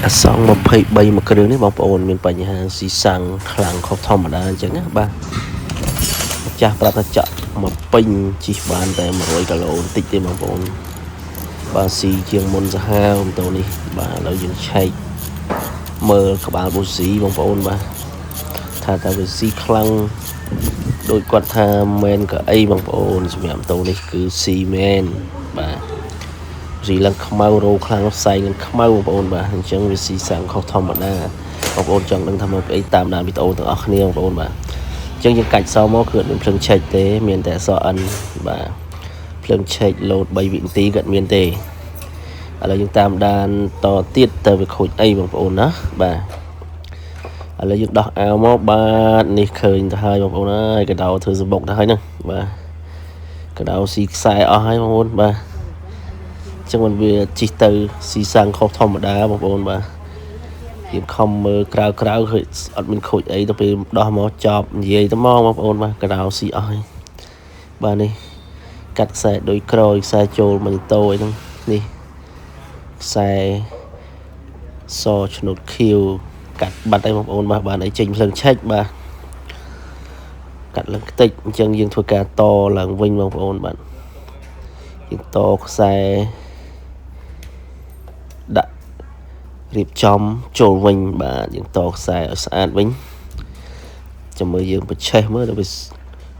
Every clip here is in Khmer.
song 23 mộtគ្រឿងនេះបងប្អូនមានបញ្ហាស៊ីសាំងខ្លាំងខុសធម្មតាអញ្ចឹងណាបាទម្ចាស់ប្រាប់ថាចាក់មកពេញជីកបានតែ100គីឡូបន្តិចទេបងប្អូនបាទស៊ីជាងមុនសាហាវម៉ូតូនេះបាទឥឡូវយើងឆែកមើលក្បាលប៊ូស៊ីបងប្អូនបាទថាតើវាស៊ីខ្លាំងដោយគាត់ថាមែនក៏អីបងប្អូនសម្រាប់ម៉ូតូនេះគឺស៊ីមែនបាទរីឡើងខ្មៅរោខ្លាំងផ្សែងនឹងខ្មៅបងប្អូនបាទអញ្ចឹងវាស៊ីសាំងខុសធម្មតាបងប្អូនចង់ដឹងថាមកពីអីតាមដានវីដេអូទាំងអស់គ្នាបងប្អូនបាទអញ្ចឹងយើងកាច់សមកគឺអត់មានភ្លើងឆែកទេមានតែអក្សរ N បាទភ្លើងឆែកលោត3វិនាទីក៏មានទេឥឡូវយើងតាមដានតទៀតទៅវាខូចអីបងប្អូនណាបាទឥឡូវយើងដោះអាវមកបាទនេះឃើញទៅហើយបងប្អូនអើយកដោធ្វើសបុកទៅហើយហ្នឹងបាទកដោស៊ីខ្សែអស់ហើយបងប្អូនបាទចឹងមិនវាជីកទៅស៊ីសាំងខុសធម្មតាបងប្អូនបាទយើងខំមើលក្រៅឃើញអត់មានខូចអីទៅពេលដោះមកចប់និយាយទៅមកបងប្អូនបាទកដោស៊ីអស់ហើយបាទនេះកាត់ខ្សែដូចក្រោយខ្សែចូលម៉ូនីតូអីហ្នឹងនេះខ្សែសឆ្នូតខៀវកាត់បាត់ហើយបងប្អូនបាទបានអីចេញភ្លើងឆែកបាទកាត់ឡើងខ្ទេចអញ្ចឹងយើងធ្វើការតឡើងវិញបងប្អូនបាទយើងតខ្សែដាក់រៀបចំចូលវិញបាទយើងតខ្សែឲ្យស្អាតវិញចាំមើលយើងបញ្ឆេះមើលដល់វា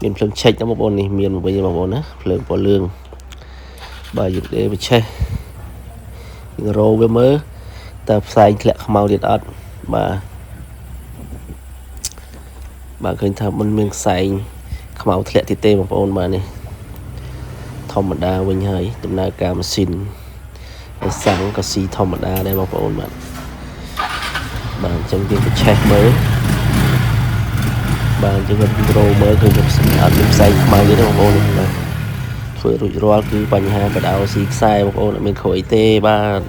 មានភ្លើងឆែកណាបងប្អូននេះមានវិញបងប្អូនណាភ្លើងពណ៌លឿងបាទយើងដេបញ្ឆេះយើងរោវាមើលតើផ្សែងធ្លាក់ខ្មៅទៀតអត់បាទឃើញថាមិនមានផ្សែងខ្មៅធ្លាក់ទៀតទេបងប្អូនបាទនេះធម្មតាវិញហើយដំណើរការម៉ាស៊ីនហើយសាំងក៏ស៊ីធម្មតាដែរបងប្អូនបាទអញ្ចឹងយើងបញ្ឆេះមើលបាទយើងរោមើលគឺវាអត់មានផ្សែងខ្មៅទេបងប្អូនបាទធ្វើរួចរាល់គឺបញ្ហាកដោស៊ីខ្សែបងប្អូនអត់មានខូចអីទេបាទ